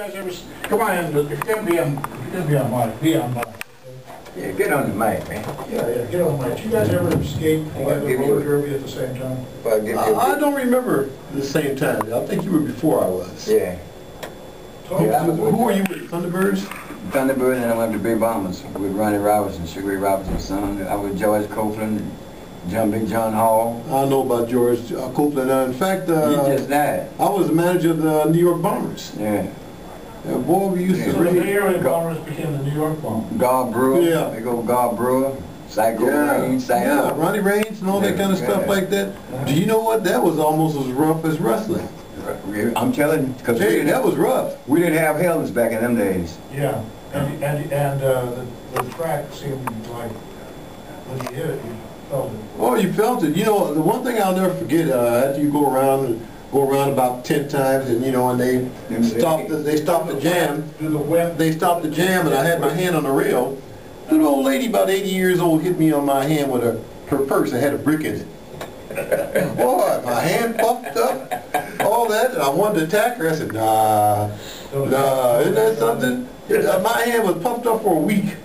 guys ever, come on, if you're gonna be on mic, be on mic. Yeah, get on the mic, man. Yeah, get on mic. You guys ever escape together roller derby at the same time? I don't remember the same time. I think you were before I was. Yeah. Who were you with? Thunderbirds? Thunderbirds, and I went to Big Bombers with Ronnie Robinson, Sugar Ray Robinson's son. I was George Copeland, Big John Hall. I know about George Copeland. In fact, he just died. I was the manager of the New York Bombers. Yeah. Boy, we used to so really... the area Bombers became the New York Bombers. Gar Brewer. Yeah. They go Gar Brewer. Psycho Raines. Yeah, Ronnie Raines and all that kind of stuff like that. Do you know what? That was almost as rough as wrestling. I'm telling you, because that was rough. We didn't have helmets back in them days. Yeah, and the track seemed like when you hit it, you felt it. Oh, you felt it. You know, the one thing I'll never forget, after you go around about 10 times, and you know, and they stopped the jam. They stopped the jam, and I had my hand on the rail. Little old lady, about 80 years old, hit me on my hand with her purse that had a brick in it. Boy, my hand puffed up, all that, and I wanted to attack her. I said, nah, isn't that something? My hand was puffed up for a week.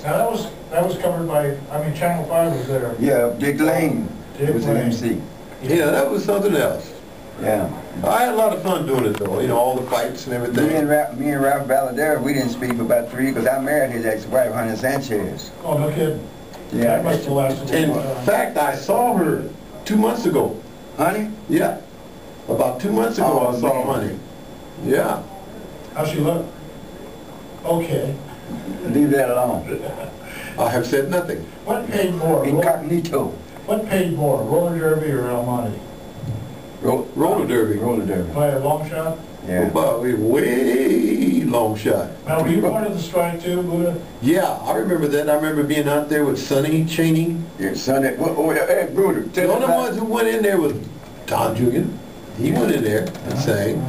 Now that was covered by, I mean, Channel 5 was there. Yeah, Dick Lane was an MC. Yeah, that was something else. Yeah. I had a lot of fun doing it though, you know, all the fights and everything. Me and Ralph Valadero, we didn't speak for about 3 because I married his ex-wife, Honey Sanchez. Oh, no kidding. Yeah. That must have lasted a In while. fact, I saw her 2 months ago. Honey? Yeah. About 2 months ago I saw Honey. Yeah. How's she look? Okay. Leave that alone. I have said nothing. What paid more? Incognito. What paid more, roller derby or El Monte? Roller derby. Roller derby. By a long shot? Yeah. About a way long shot. Now, were you part of the strike too, Buddha? Yeah, I remember that. I remember being out there with Sonny Chaney. Yeah, Sonny. Hey, Bruder. The only ones who went in there was Tom Julian. He went in there and sang.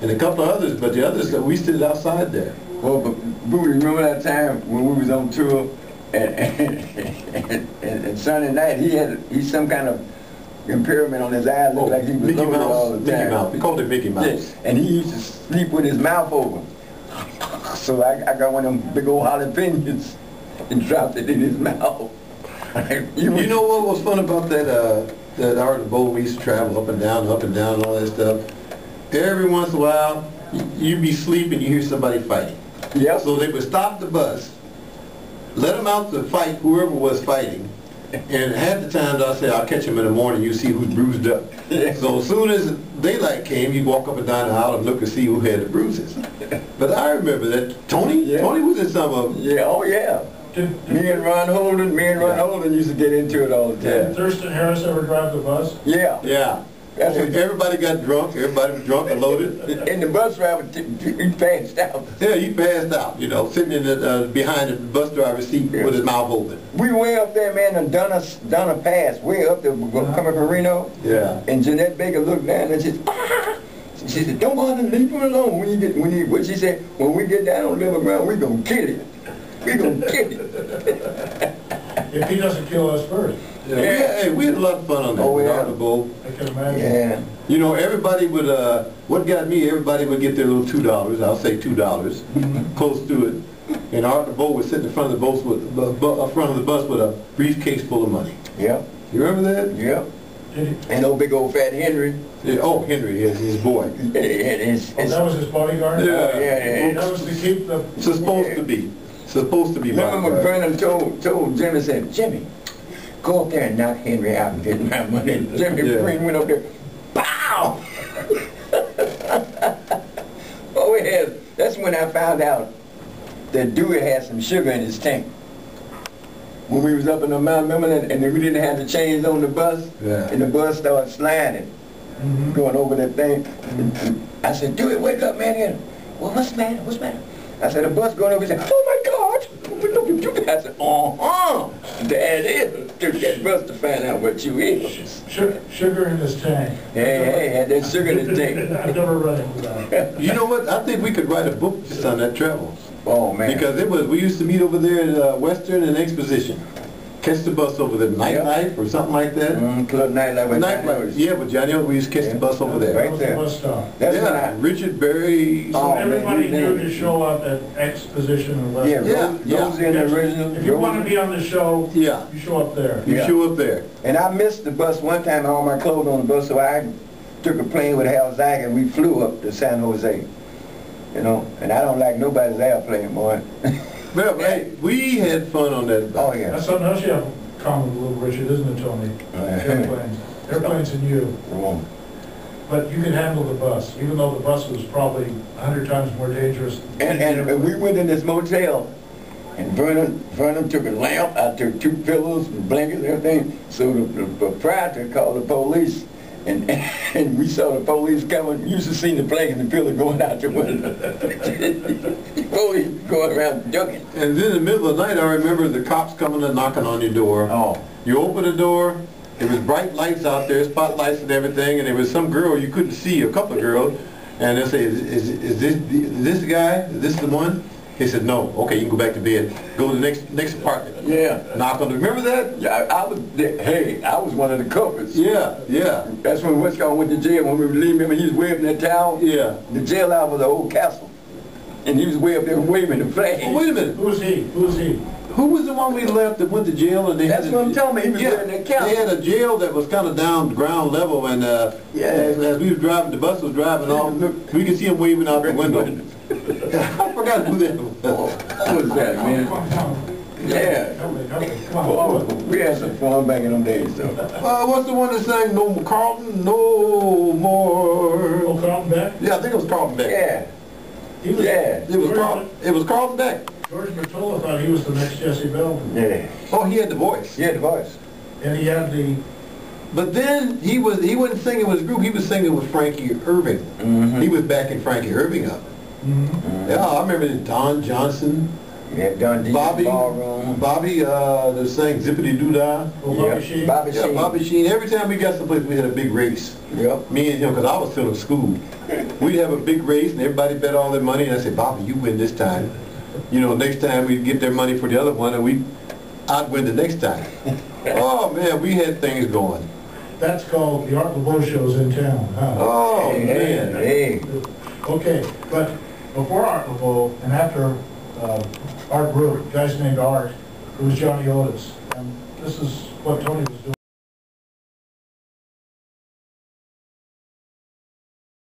And a couple of others, but the others, we stood outside there. Well, but Bruder, remember that time when we was on tour and Sunday night he's some kind of impairment on his eyes, looked like he was Mickey loaded all the time. Mickey Mouse. We called it Mickey Mouse. Yes. And he used to sleep with his mouth open. So I got one of them big old jalapenos and dropped it in his mouth. You know what was fun about that Art LaBoe? We used to travel up and down and all that stuff. Every once in a while, you'd be sleeping, you hear somebody fighting. Yep. So they would stop the bus, let them out to fight whoever was fighting, and half the times I say, I'll catch them in the morning, you see who's bruised up. Yeah. So as soon as daylight came, you walk up and down the aisle and look and see who had the bruises. But I remember that Tony was in some of them. Yeah, oh yeah. Me and Ron Holden used to get into it all the time. Did Thurston Harris ever drive the bus? Yeah. Yeah. Everybody got drunk. Everybody was drunk and loaded. And the bus driver, he passed out. Yeah, he passed out, you know, sitting in the behind the bus driver's seat with his mouth open. We way up there, man, and done a pass, way up there, coming from Reno. Yeah. And Jeanette Baker looked down and she said, ah! She said, don't bother, leave him alone. What she said, when we get down on level ground, we're going to kill him. We're going to kill him. If he doesn't kill us first. Yeah, we had a lot of fun on that. Oh, yeah. I can imagine. Yeah. You know, everybody would, what got me, everybody would get their little $2, I'll say $2, close to it. And Art LaBoe would sit in front of the bus with a briefcase full of money. Yep. You remember that? Yep. And old big old fat Henry. Yeah, oh, Henry, his boy. And that was his bodyguard? Yeah. That was to keep the... Supposed to be. Supposed to be remember when bodyguard. Vernon told Jimmy, said, Jimmy, go up there and knock Henry out and get my money. And Jimmy Green went up there, pow! Oh, that's when I found out that Dewey had some sugar in his tank. When we was up in the mountain, remember, and we didn't have the chains on the bus, and the bus started sliding, going over that thing. And I said, Dewey, wake up, man. Well, what's the matter? What's the matter? I said, the bus going over. He said, oh my God! I said, That is. Took that bus to find out what you is. Sugar in his tank. Hey, had that sugar in his tank. I've never read it without. You know what? I think we could write a book just on that travel. Oh man. Because we used to meet over there at Western and Exposition. catch the bus over there, Nightlife or something like that. Club Nightlife. Nightlife, yeah, with Johnny O, we used to catch the bus over there. Right That there. was the bus stop. That's when Yeah, Richard Berry. So Oh, man, everybody you knew name to it. show up at Exposition and Yeah, Western. Rose in the original. If you want to be on the show, Yeah. you show up there. You Yeah. show up there. And I missed the bus one time, all my clothes on the bus, so I took a plane with Hal Zach and we flew up to San Jose. You know, and I don't like nobody's airplane, boy. Well, hey, we had fun on that bus. Oh, yeah. That's something else you have in common with Little Richard, isn't it, Tony? Airplanes. Airplanes and you. But you could handle the bus, even though the bus was probably 100 times more dangerous. And we went in this motel, and Vernon took a lamp, I took 2 pillows and blankets and everything, so the proprietor called the police, and we saw the police coming. We used to see the blanket and pillow going out the window. The police going around ducking. And then in the middle of the night, I remember the cops coming and knocking on your door. Oh. You open the door, there was bright lights out there, spotlights and everything, and there was some girl you couldn't see, a couple of girls, and they say, is this the guy? Is this the one? He said, no. Okay, you can go back to bed. Go to the next apartment. Yeah. Knock on the, remember that? Yeah, I was one of the culprits. Yeah, yeah. That's when Westcott went to jail. When we were leaving him, he was waving that towel. Yeah. The jail out was an old castle. And he was way up there waving the flag. Oh, wait a minute. Who was he? Who was he? Who was the one we left that went to jail and they That's had what I'm telling me. He was wearing that castle. They had a jail that was kind of down ground level, and as we was driving, the bus was driving off, we could see him waving out the window. I forgot who that was. What was that, man? Yeah. Come Oh, on. we had some fun back in them days, though. What's the one that sang No More Carlton? No More. Oh, Carlton Beck? Yeah, I think it was Carlton Beck. Yeah. He was, Yeah. It was Carlton Beck. George Bertola thought he was the next Jesse Belvin. Yeah. Oh, he had the voice. He had the voice. And he had the... But then he wasn't singing with his group. He was singing with Frankie Irving. Mm-hmm. He was backing Frankie Irving up. Mm-hmm. Yeah, I remember Don Johnson. Yeah, Don D. Bobby, Ballroom. that sang Zippity Doo Dah. Oh, Bobby Sheen. Bobby Yeah, Sheen. Bobby Sheen. Every time we got someplace, we had a big race. Yep. Me and him, because I was still in school. We'd have a big race, and everybody bet all their money, and I said, Bobby, you win this time. You know, next time we'd get their money for the other one, and I'd win the next time. Oh, man, we had things going. That's called the Art LaBoe shows in town, huh? Oh, Hey, man. hey. Okay, but before Art LaBoe and after Art Brewer, a guy named Art, it was Johnny Otis. And this is what Tony was doing.